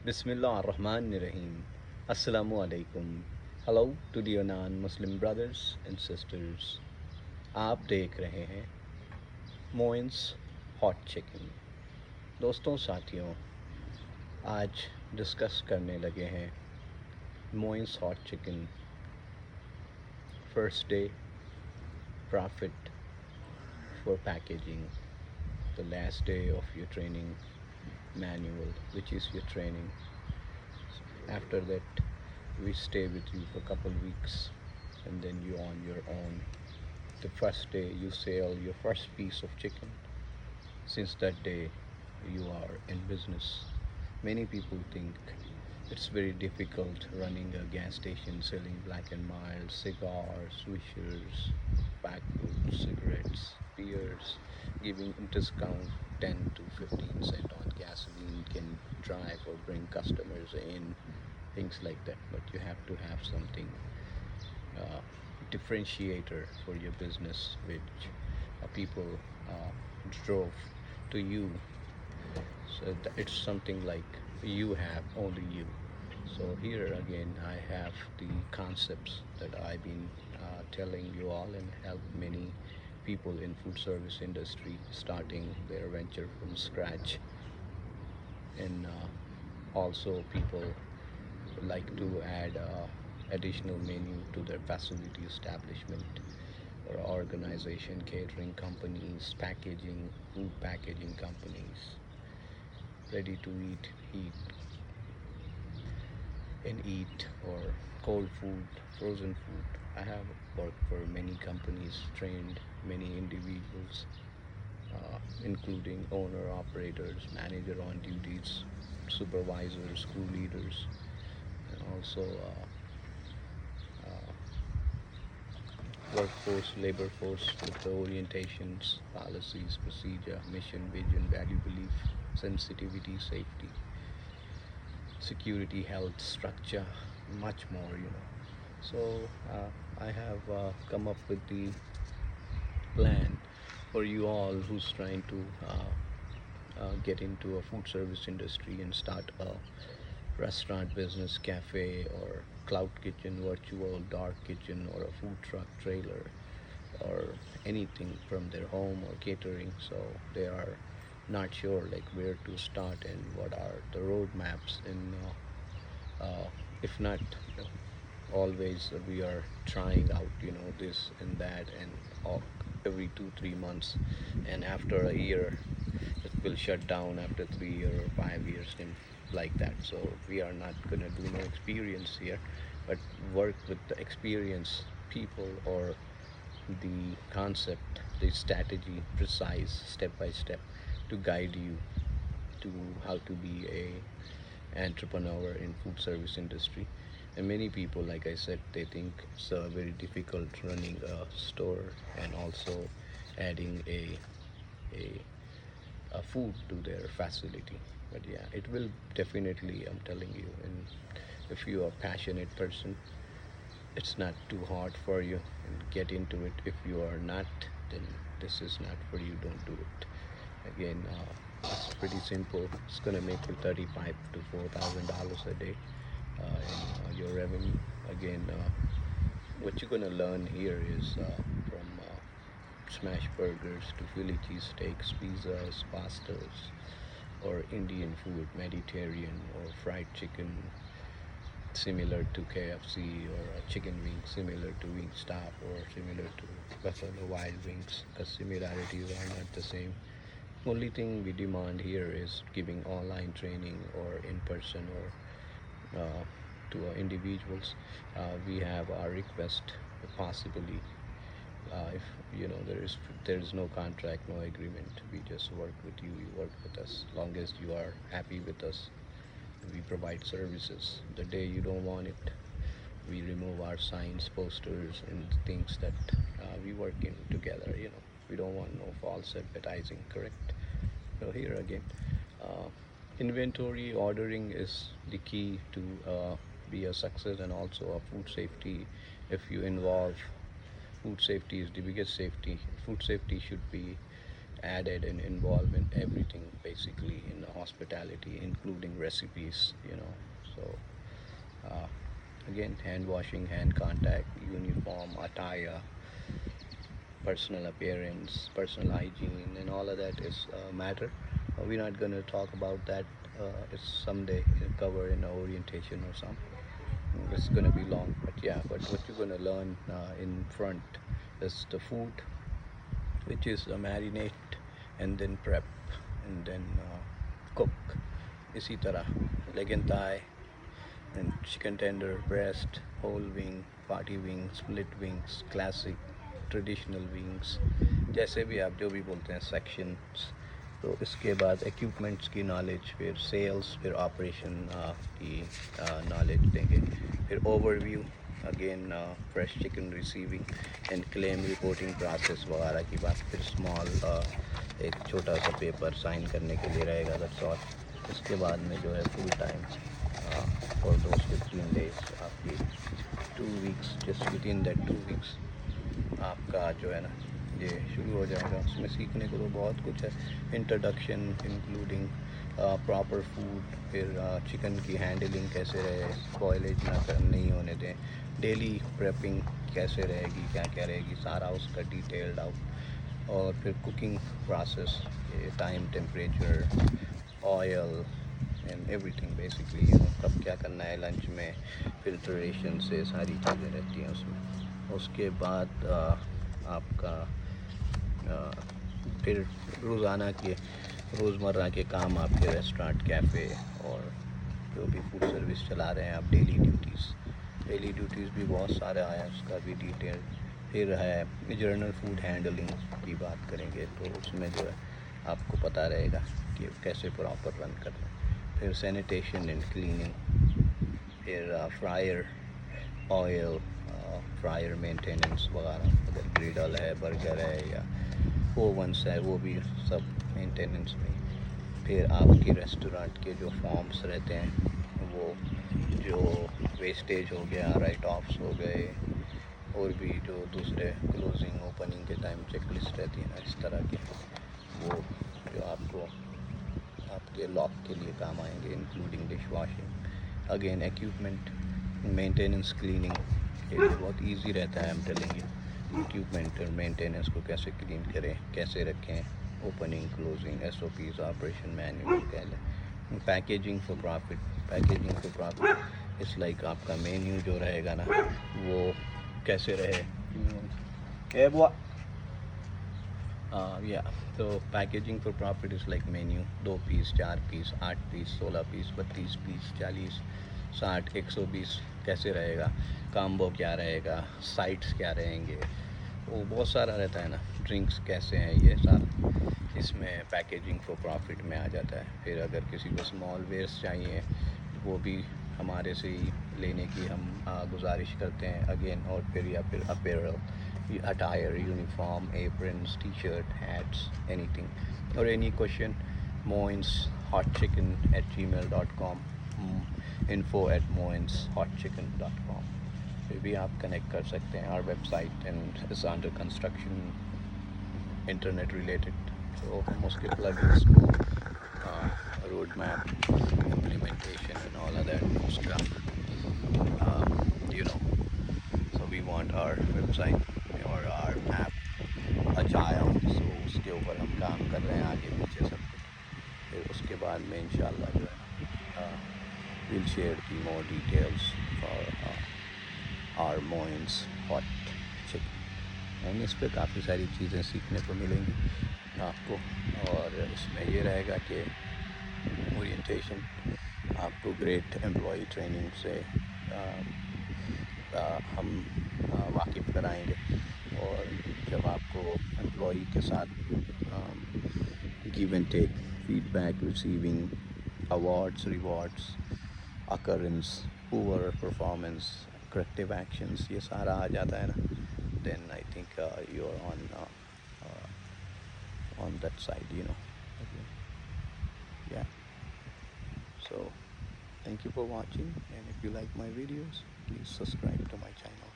Bismillah ar-Rahman ar-Rahim. Assalamu alaikum. Hello to dear non-Muslim brothers and sisters. आप देख रहे हैं मोइंस हॉट चिकन। दोस्तों साथियों, आज डिस्कस करने लगे हैं मोइंस hot chicken first day profit for packaging, the last day of your training manual, which is your training. After that, we stay with you for a couple weeks, and then you on your own. The first day you sell your first piece of chicken. Since that day, you are in business. Many people think it's very difficult running a gas station selling Black and Mild, cigars, swishers, pack foods, cigarettes, beers, giving discount 10 to 15 cent on gasoline can drive or bring customers in, things like that. But you have to have something uh, differentiator for your business, which people drove to you. So it's something like you have only you. So here again, I have the concepts that I've been telling you all and help many people in food service industry starting their venture from scratch, and also people like to add additional menu to their facility establishment or organization, catering companies, packaging, food packaging companies, ready to eat and eat, or cold food, frozen food. I have worked for many companies, trained many individuals, including owner operators, manager on duties, supervisors, school leaders, and also workforce, labor force with the orientations, policies, procedure, mission, vision, value, belief, sensitivity, safety, security, health, structure, much more. So I have come up with the plan for you all who's trying to get into a food service industry and start a restaurant business, cafe, or cloud kitchen, virtual dark kitchen, or a food truck trailer, or anything from their home or catering. So they are not sure like where to start and what are the roadmaps, and if not, always we are trying out this and that, and all, every 2 3 months, and after a year it will shut down, after 3 years or 5 years, and like that. So we are not gonna do no experience here, but work with the experienced people, or the concept, the strategy, precise step by step, to guide you to how to be a entrepreneur in food service industry. And many people, like I said, they think it's very difficult running a store and also adding a a food to their facility. But yeah, it will definitely, I'm telling you. And if you are a passionate person, it's not too hard for you, and get into it. If you are not, then this is not for you, don't do it. Again, it's pretty simple. It's gonna make you 35 to $4,000 a day in your revenue. Again, what you're gonna learn here is from smash burgers to Philly cheesesteaks, pizzas, pastas, or Indian food, Mediterranean, or fried chicken, similar to KFC, or a chicken wing similar to Wingstop, or similar to Buffalo Wild Wings, because similarities are not the same. Only thing we demand here is giving online training or in person, or to individuals. We have our request, possibly if there is no contract, no agreement, we just work with you, you work with us. Long as you are happy with us, we provide services. The day you don't want it, we remove our signs, posters, and things that we work in together. We don't want no false advertising, correct? So here again, uh, inventory ordering is the key to be a success, and also a food safety. If you involve food safety, is the biggest safety. Food safety should be added and involved in everything basically in the hospitality, including recipes, you know. So uh, again, hand washing, hand contact, uniform, attire, personal appearance, personal hygiene, and all of that is matter. We're not going to talk about that. It's someday cover in orientation or something. It's going to be long, but yeah, but what you're going to learn in front is the food, which is marinate and then prep and then cook. इसी तरह leg and thigh and chicken tender, breast, whole wing, party wings, split wings, classic, traditional wings, जैसे भी आप जो भी बोलते हैं sections. तो इसके बाद equipments की knowledge, फिर sales, फिर operation की knowledge देंगे, फिर overview, again fresh chicken receiving end claim reporting process वगैरह की बात, फिर स्मॉल एक छोटा सा पेपर साइन करने के लिए रहेगा, दैट्स ऑल. इसके बाद में जो है full time for those 15 days आपकी 2 weeks, just with in that 2 weeks आपका जो है ना ये शुरू हो जाएगा. उसमें सीखने को तो बहुत कुछ है. इंट्रोडक्शन इंक्लूडिंग प्रॉपर फूड, फिर चिकन की हैंडलिंग कैसे रहे, स्पॉइलेज नहीं होने दें, डेली प्रेपिंग कैसे रहेगी, क्या क्या रहेगी, सारा उसका डिटेल्ड आउट. और फिर cooking process, time, temperature, oil and everything basically, you know, कब क्या करना है लंच में, फिल्ट्रेशन से सारी चीज़ें रहती हैं उसमें. उसके बाद आपका फिर रोज़ाना के रोज़मर्रा के काम, आपके रेस्टोरेंट, कैफ़े और जो भी फूड सर्विस चला रहे हैं आप, डेली ड्यूटीज़ भी बहुत सारे आया, उसका भी डिटेल. फिर है जर्नल फूड हैंडलिंग की बात करेंगे तो उसमें जो है आपको पता रहेगा कि कैसे प्रॉपर रन करना है. फिर सैनिटेशन एंड क्लीनिंग, फिर फ्रायर, ऑयल, फ्रायर मेंटेनेंस वगैरह, अगर ग्रिडल है, बर्गर है या ओवन्स है, वो भी सब मेंटेनेंस में. फिर आपके रेस्टोरेंट के जो फॉर्म्स रहते हैं, वो जो वेस्टेज हो गया, राइट ऑफ्स हो गए, और भी जो दूसरे क्लोजिंग ओपनिंग के टाइम चेकलिस्ट रहती है ना, इस तरह के, वो जो आपको आपके लॉक के लिए काम आएंगे, including dish washing. Again equipment maintenance, cleaning, ये भी बहुत इजी रहता है. हम टेलेंगे इक्विपमेंट और मेंटेनेंस को कैसे क्लीन करें, कैसे रखें, opening, closing, SOPs, operation manual कह लें. Packaging for profit it's like आपका मेन्यू जो रहेगा ना, वो कैसे रहे. या तो packaging for profit is like menu, 2 piece, 4 piece, 8 piece, 16 piece, 32 piece, 40, 60, 120 कैसे रहेगा, काम्बो क्या रहेगा, साइट्स क्या रहेंगे, वो बहुत सारा रहता है ना. ड्रिंक्स कैसे हैं, ये सारा इसमें पैकेजिंग फॉर प्रॉफिट में आ जाता है. फिर अगर किसी को स्मॉल वेयर्स चाहिए वो भी हमारे से ही लेने की हम गुजारिश करते हैं अगेन. और फिर या फिर apparel, attire, uniform, aprons, t-shirt, hats, anything, or any question, moinshotchicken@gmail.com, info@moinshotchicken.com. फिर भी आप कनेक्ट कर सकते हैं. our website and is under construction, internet related, so हम उसके plugins को road map, implementation and all of that उसका you know, so we want our website और our app agile, so उसके ऊपर हम काम कर रहे हैं आगे पीछे सब कुछ. फिर उसके बाद में इंशाल्लाह जो है we'll share the more details for our Moins hot chicken. And इस पर काफ़ी सारी चीज़ें सीखने को मिलेंगी आपको. और इसमें ये रहेगा कि ओरिएंटेशन आपको ग्रेट एम्प्लॉई ट्रेनिंग से हम वाकिफ़ कराएंगे. और जब आपको एम्प्लॉई के साथ give and take, feedback, receiving awards, rewards, occurrence, poor performance, corrective actions, ये सारा आ जाता है ना, then I think you're on that side, you know. Okay. Yeah. So thank you for watching, and if you like my videos, please subscribe to my channel.